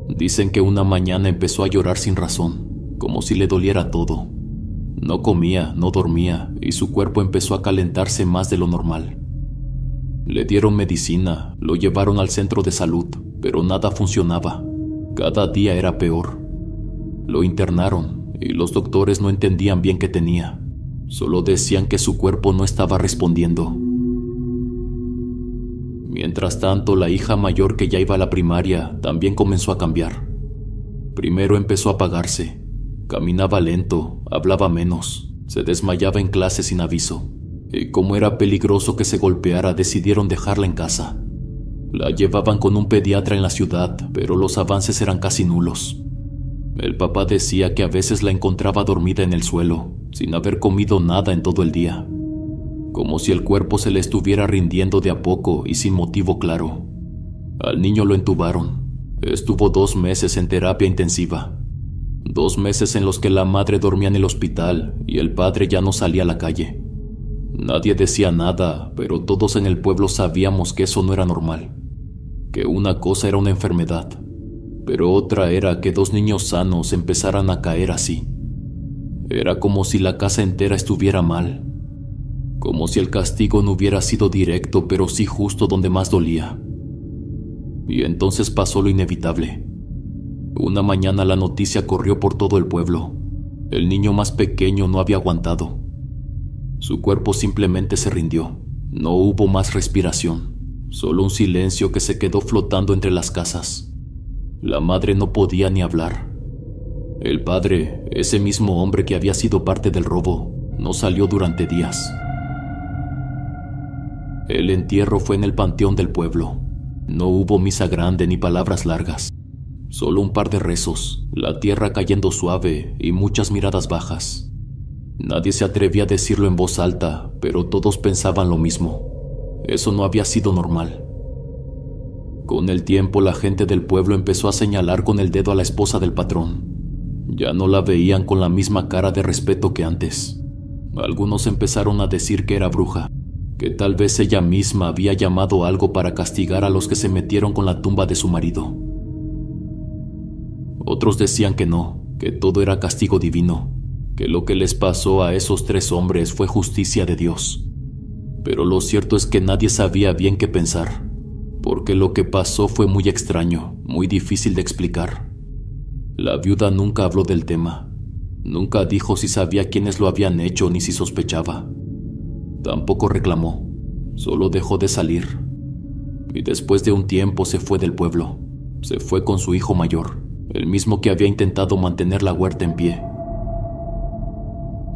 S1: Dicen que una mañana empezó a llorar sin razón, como si le doliera todo. No comía, no dormía, y su cuerpo empezó a calentarse más de lo normal. Le dieron medicina, lo llevaron al centro de salud, pero nada funcionaba. Cada día era peor. Lo internaron, y los doctores no entendían bien qué tenía. Solo decían que su cuerpo no estaba respondiendo. Mientras tanto, la hija mayor, que ya iba a la primaria, también comenzó a cambiar. Primero empezó a apagarse. Caminaba lento, hablaba menos, se desmayaba en clase sin aviso. Y como era peligroso que se golpeara, decidieron dejarla en casa. La llevaban con un pediatra en la ciudad, pero los avances eran casi nulos. El papá decía que a veces la encontraba dormida en el suelo, sin haber comido nada en todo el día, como si el cuerpo se le estuviera rindiendo de a poco y sin motivo claro. Al niño lo entubaron. Estuvo 2 meses en terapia intensiva. 2 meses en los que la madre dormía en el hospital y el padre ya no salía a la calle. Nadie decía nada, pero todos en el pueblo sabíamos que eso no era normal, que una cosa era una enfermedad, pero otra era que 2 niños sanos empezaran a caer así. Era como si la casa entera estuviera mal, como si el castigo no hubiera sido directo, pero sí justo donde más dolía. Y entonces pasó lo inevitable. Una mañana la noticia corrió por todo el pueblo. El niño más pequeño no había aguantado. Su cuerpo simplemente se rindió. No hubo más respiración, solo un silencio que se quedó flotando entre las casas. La madre no podía ni hablar. El padre, ese mismo hombre que había sido parte del robo, no salió durante días. El entierro fue en el panteón del pueblo. No hubo misa grande ni palabras largas. Solo un par de rezos, la tierra cayendo suave y muchas miradas bajas. Nadie se atrevía a decirlo en voz alta, pero todos pensaban lo mismo. Eso no había sido normal. Con el tiempo, la gente del pueblo empezó a señalar con el dedo a la esposa del patrón. Ya no la veían con la misma cara de respeto que antes. Algunos empezaron a decir que era bruja, que tal vez ella misma había llamado algo para castigar a los que se metieron con la tumba de su marido. Otros decían que no, que todo era castigo divino, que lo que les pasó a esos 3 hombres fue justicia de Dios. Pero lo cierto es que nadie sabía bien qué pensar, porque lo que pasó fue muy extraño, muy difícil de explicar. La viuda nunca habló del tema, nunca dijo si sabía quiénes lo habían hecho ni si sospechaba. Tampoco reclamó, solo dejó de salir. Y después de un tiempo se fue del pueblo. Se fue con su hijo mayor, el mismo que había intentado mantener la huerta en pie.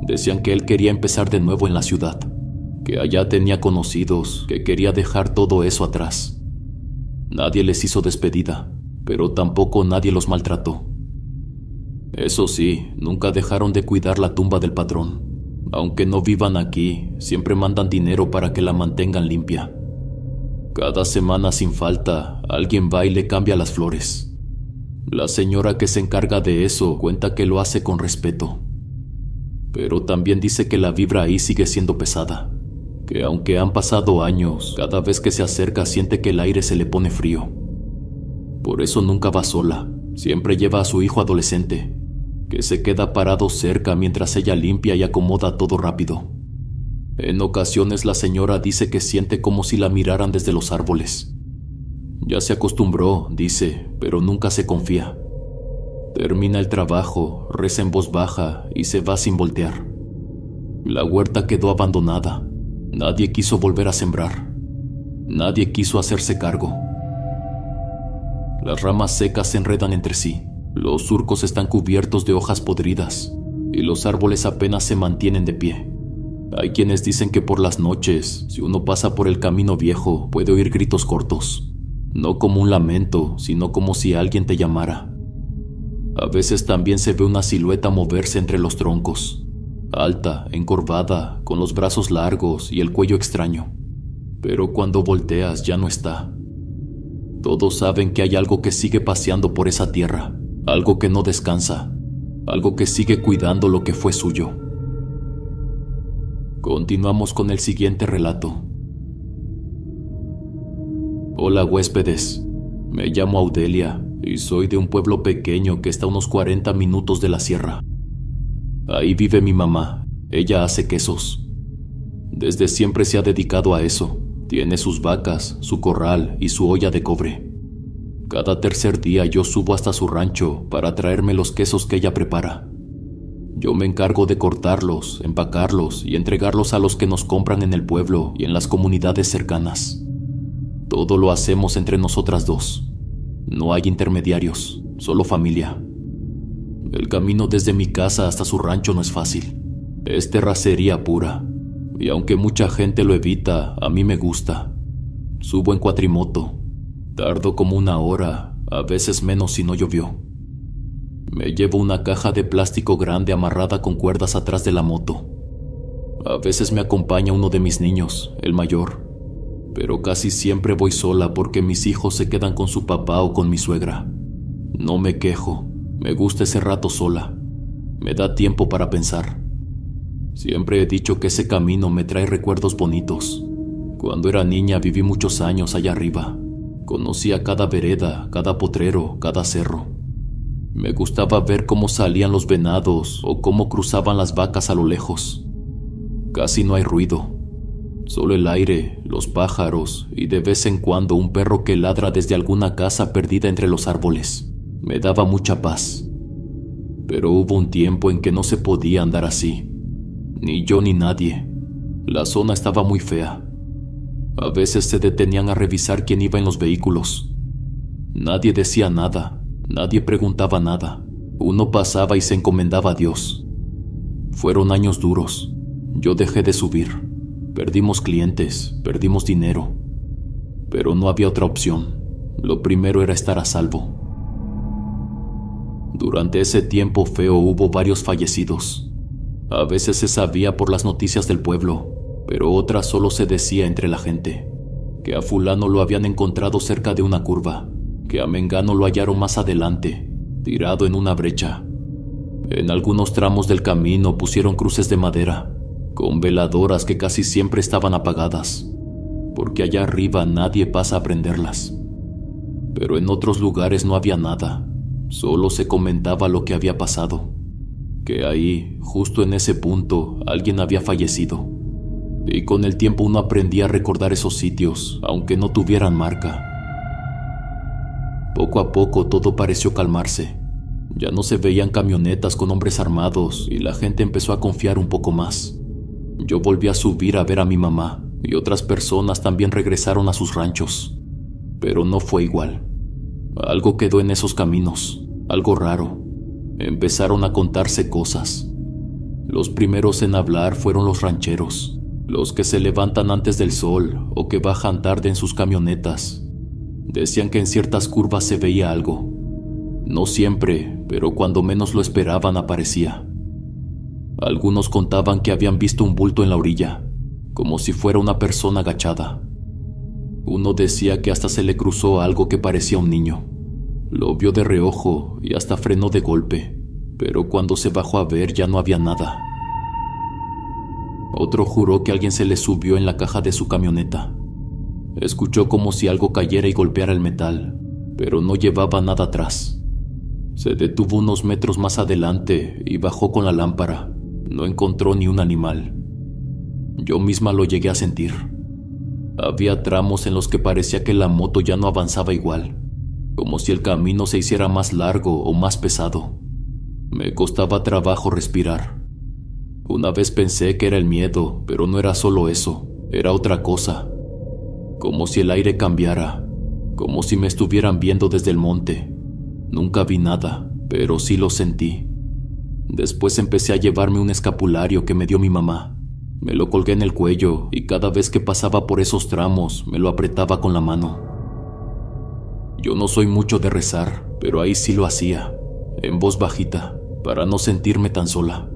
S1: Decían que él quería empezar de nuevo en la ciudad, que allá tenía conocidos, que quería dejar todo eso atrás. Nadie les hizo despedida, pero tampoco nadie los maltrató. Eso sí, nunca dejaron de cuidar la tumba del patrón. Aunque no vivan aquí, siempre mandan dinero para que la mantengan limpia. Cada semana sin falta, alguien va y le cambia las flores. La señora que se encarga de eso cuenta que lo hace con respeto. Pero también dice que la vibra ahí sigue siendo pesada, que aunque han pasado años, cada vez que se acerca siente que el aire se le pone frío. Por eso nunca va sola, siempre lleva a su hijo adolescente, que se queda parado cerca mientras ella limpia y acomoda todo rápido. En ocasiones la señora dice que siente como si la miraran desde los árboles. Ya se acostumbró, dice, pero nunca se confía. Termina el trabajo, reza en voz baja y se va sin voltear. La huerta quedó abandonada. Nadie quiso volver a sembrar. Nadie quiso hacerse cargo. Las ramas secas se enredan entre sí. Los surcos están cubiertos de hojas podridas y los árboles apenas se mantienen de pie. Hay quienes dicen que por las noches, si uno pasa por el camino viejo, puede oír gritos cortos, no como un lamento, sino como si alguien te llamara. A veces también se ve una silueta moverse entre los troncos, alta, encorvada, con los brazos largos y el cuello extraño. Pero cuando volteas ya no está. Todos saben que hay algo que sigue paseando por esa tierra, algo que no descansa, algo que sigue cuidando lo que fue suyo. Continuamos con el siguiente relato. Hola huéspedes, me llamo Audelia y soy de un pueblo pequeño que está a unos 40 minutos de la sierra. Ahí vive mi mamá, ella hace quesos. Desde siempre se ha dedicado a eso, tiene sus vacas, su corral y su olla de cobre. Cada tercer día yo subo hasta su rancho para traerme los quesos que ella prepara. Yo me encargo de cortarlos, empacarlos y entregarlos a los que nos compran en el pueblo y en las comunidades cercanas. Todo lo hacemos entre nosotras dos. No hay intermediarios, solo familia. El camino desde mi casa hasta su rancho no es fácil. Es terracería pura. Y aunque mucha gente lo evita, a mí me gusta. Subo en cuatrimoto. Tardo como 1 hora, a veces menos si no llovió. Me llevo una caja de plástico grande amarrada con cuerdas atrás de la moto. A veces me acompaña uno de mis niños, el mayor, pero casi siempre voy sola porque mis hijos se quedan con su papá o con mi suegra. No me quejo, me gusta ese rato sola. Me da tiempo para pensar. Siempre he dicho que ese camino me trae recuerdos bonitos. Cuando era niña viví muchos años allá arriba. Conocía cada vereda, cada potrero, cada cerro. Me gustaba ver cómo salían los venados o cómo cruzaban las vacas a lo lejos. Casi no hay ruido, solo el aire, los pájaros y de vez en cuando un perro que ladra desde alguna casa perdida entre los árboles. Me daba mucha paz. Pero hubo un tiempo en que no se podía andar así, ni yo ni nadie. La zona estaba muy fea. A veces se detenían a revisar quién iba en los vehículos. Nadie decía nada, nadie preguntaba nada. Uno pasaba y se encomendaba a Dios. Fueron años duros. Yo dejé de subir. Perdimos clientes, perdimos dinero. Pero no había otra opción. Lo primero era estar a salvo. Durante ese tiempo feo hubo varios fallecidos. A veces se sabía por las noticias del pueblo, pero otras solo se decía entre la gente. Que a fulano lo habían encontrado cerca de una curva, que a mengano lo hallaron más adelante, tirado en una brecha. En algunos tramos del camino pusieron cruces de madera, con veladoras que casi siempre estaban apagadas, porque allá arriba nadie pasa a prenderlas. Pero en otros lugares no había nada, solo se comentaba lo que había pasado, que ahí, justo en ese punto, alguien había fallecido. Y con el tiempo uno aprendía a recordar esos sitios, aunque no tuvieran marca. Poco a poco todo pareció calmarse. Ya no se veían camionetas con hombres armados y la gente empezó a confiar un poco más. Yo volví a subir a ver a mi mamá y otras personas también regresaron a sus ranchos. Pero no fue igual. Algo quedó en esos caminos, algo raro. Empezaron a contarse cosas. Los primeros en hablar fueron los rancheros. Los que se levantan antes del sol o que bajan tarde en sus camionetas. Decían que en ciertas curvas se veía algo. No siempre, pero cuando menos lo esperaban aparecía. Algunos contaban que habían visto un bulto en la orilla, como si fuera una persona agachada. Uno decía que hasta se le cruzó algo que parecía un niño. Lo vio de reojo y hasta frenó de golpe, pero cuando se bajó a ver ya no había nada. Otro juró que alguien se le subió en la caja de su camioneta. Escuchó como si algo cayera y golpeara el metal, pero no llevaba nada atrás. Se detuvo unos metros más adelante y bajó con la lámpara. No encontró ni un animal. Yo misma lo llegué a sentir. Había tramos en los que parecía que la moto ya no avanzaba igual, como si el camino se hiciera más largo o más pesado. Me costaba trabajo respirar. Una vez pensé que era el miedo, pero no era solo eso, era otra cosa. Como si el aire cambiara, como si me estuvieran viendo desde el monte. Nunca vi nada, pero sí lo sentí. Después empecé a llevarme un escapulario que me dio mi mamá. Me lo colgué en el cuello y cada vez que pasaba por esos tramos me lo apretaba con la mano. Yo no soy mucho de rezar, pero ahí sí lo hacía, en voz bajita, para no sentirme tan sola.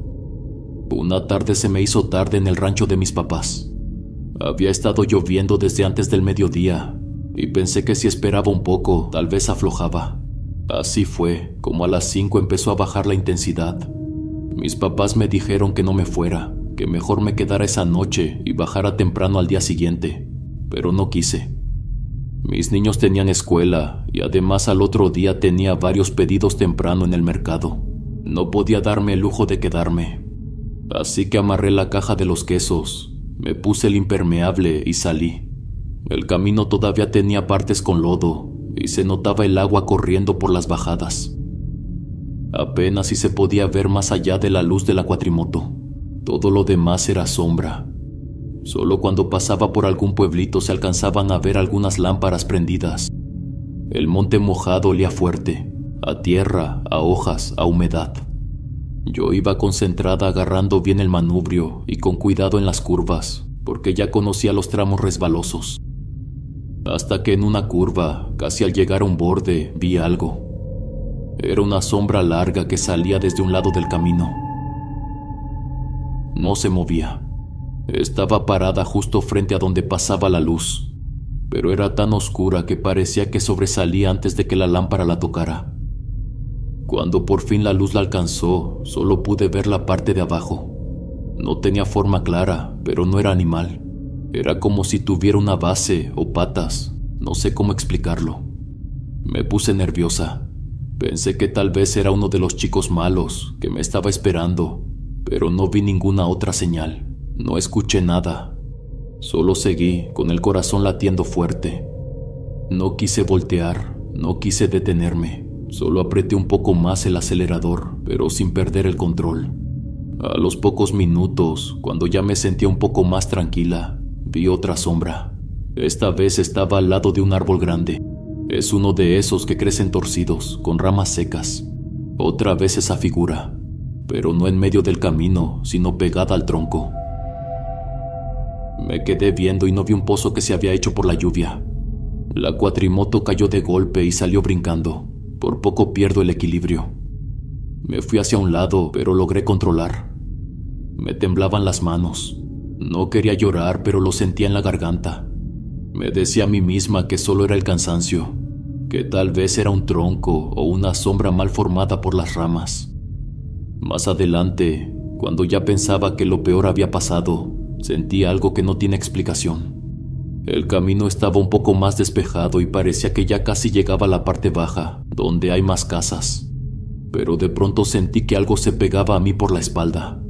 S1: Una tarde se me hizo tarde en el rancho de mis papás. Había estado lloviendo desde antes del mediodía y pensé que si esperaba un poco, tal vez aflojaba. Así fue, como a las 5 empezó a bajar la intensidad. Mis papás me dijeron que no me fuera, que mejor me quedara esa noche y bajara temprano al día siguiente, pero no quise. Mis niños tenían escuela y además al otro día tenía varios pedidos temprano en el mercado. No podía darme el lujo de quedarme. Así que amarré la caja de los quesos, me puse el impermeable y salí. El camino todavía tenía partes con lodo y se notaba el agua corriendo por las bajadas. Apenas si se podía ver más allá de la luz de la cuatrimoto. Todo lo demás era sombra. Solo cuando pasaba por algún pueblito se alcanzaban a ver algunas lámparas prendidas. El monte mojado olía fuerte, a tierra, a hojas, a humedad. Yo iba concentrada agarrando bien el manubrio y con cuidado en las curvas, porque ya conocía los tramos resbalosos. Hasta que en una curva, casi al llegar a un borde, vi algo. Era una sombra larga que salía desde un lado del camino. No se movía. Estaba parada justo frente a donde pasaba la luz, pero era tan oscura que parecía que sobresalía antes de que la lámpara la tocara. Cuando por fin la luz la alcanzó, solo pude ver la parte de abajo. No tenía forma clara, pero no era animal. Era como si tuviera una base o patas, no sé cómo explicarlo. Me puse nerviosa. Pensé que tal vez era uno de los chicos malos que me estaba esperando, pero no vi ninguna otra señal. No escuché nada. Solo seguí, con el corazón latiendo fuerte. No quise voltear, no quise detenerme. Solo apreté un poco más el acelerador, pero sin perder el control. A los pocos minutos, cuando ya me sentía un poco más tranquila, vi otra sombra. Esta vez estaba al lado de un árbol grande. Es uno de esos que crecen torcidos, con ramas secas. Otra vez esa figura, pero no en medio del camino, sino pegada al tronco. Me quedé viendo y no vi un pozo que se había hecho por la lluvia. La cuatrimoto cayó de golpe y salió brincando. Por poco pierdo el equilibrio. Me fui hacia un lado, pero logré controlar. Me temblaban las manos. No quería llorar, pero lo sentía en la garganta. Me decía a mí misma que solo era el cansancio, que tal vez era un tronco o una sombra mal formada por las ramas. Más adelante, cuando ya pensaba que lo peor había pasado, sentí algo que no tiene explicación. El camino estaba un poco más despejado y parecía que ya casi llegaba a la parte baja, donde hay más casas. Pero de pronto sentí que algo se pegaba a mí por la espalda.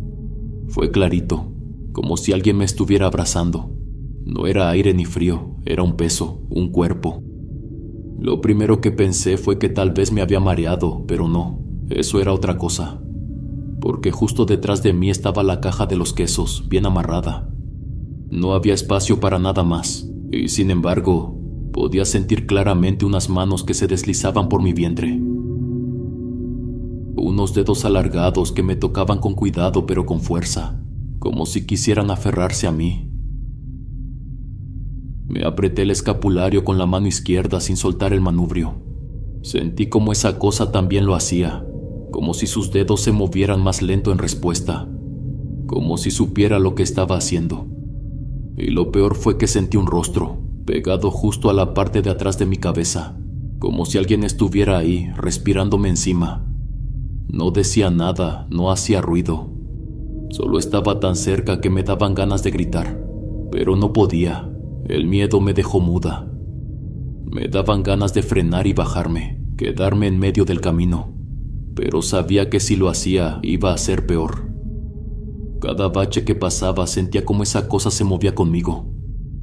S1: Fue clarito, como si alguien me estuviera abrazando. No era aire ni frío, era un peso, un cuerpo. Lo primero que pensé fue que tal vez me había mareado, pero no, eso era otra cosa. Porque justo detrás de mí estaba la caja de los quesos, bien amarrada. No había espacio para nada más, y sin embargo, podía sentir claramente unas manos que se deslizaban por mi vientre. Unos dedos alargados que me tocaban con cuidado pero con fuerza, como si quisieran aferrarse a mí. Me apreté el escapulario con la mano izquierda sin soltar el manubrio. Sentí como esa cosa también lo hacía, como si sus dedos se movieran más lento en respuesta, como si supiera lo que estaba haciendo. Y lo peor fue que sentí un rostro, pegado justo a la parte de atrás de mi cabeza, como si alguien estuviera ahí, respirándome encima. No decía nada, no hacía ruido. Solo estaba tan cerca que me daban ganas de gritar, pero no podía. El miedo me dejó muda. Me daban ganas de frenar y bajarme, quedarme en medio del camino, pero sabía que si lo hacía iba a ser peor. Cada bache que pasaba sentía como esa cosa se movía conmigo.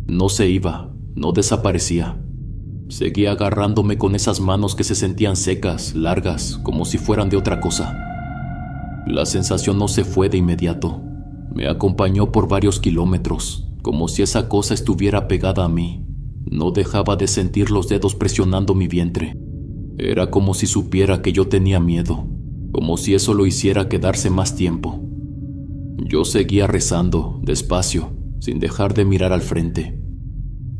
S1: No se iba, no desaparecía. Seguía agarrándome con esas manos que se sentían secas, largas, como si fueran de otra cosa. La sensación no se fue de inmediato. Me acompañó por varios kilómetros, como si esa cosa estuviera pegada a mí. No dejaba de sentir los dedos presionando mi vientre. Era como si supiera que yo tenía miedo, como si eso lo hiciera quedarse más tiempo. Yo seguía rezando, despacio, sin dejar de mirar al frente.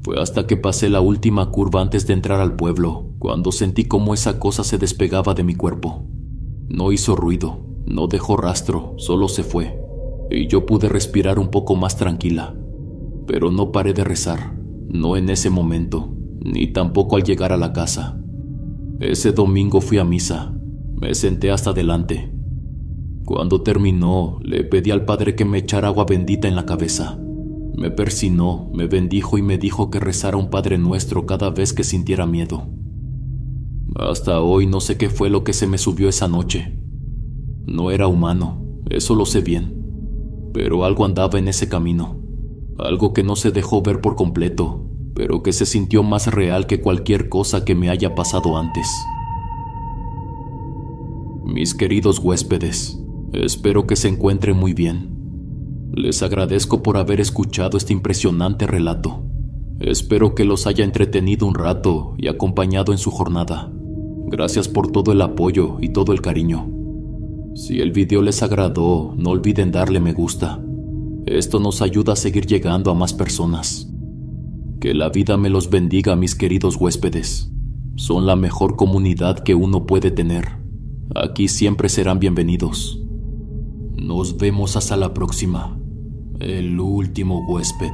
S1: Fue hasta que pasé la última curva antes de entrar al pueblo, cuando sentí como esa cosa se despegaba de mi cuerpo. No hizo ruido, no dejó rastro, solo se fue, y yo pude respirar un poco más tranquila. Pero no paré de rezar, no en ese momento, ni tampoco al llegar a la casa. Ese domingo fui a misa, me senté hasta adelante. Cuando terminó, le pedí al padre que me echara agua bendita en la cabeza. Me persinó, me bendijo y me dijo que rezara un Padre Nuestro cada vez que sintiera miedo. Hasta hoy no sé qué fue lo que se me subió esa noche. No era humano, eso lo sé bien, pero algo andaba en ese camino. Algo que no se dejó ver por completo, pero que se sintió más real que cualquier cosa que me haya pasado antes. Mis queridos huéspedes, espero que se encuentren muy bien. Les agradezco por haber escuchado este impresionante relato. Espero que los haya entretenido un rato y acompañado en su jornada. Gracias por todo el apoyo y todo el cariño. Si el video les agradó, no olviden darle me gusta. Esto nos ayuda a seguir llegando a más personas. Que la vida me los bendiga, mis queridos huéspedes. Son la mejor comunidad que uno puede tener. Aquí siempre serán bienvenidos. Nos vemos hasta la próxima. El último huésped.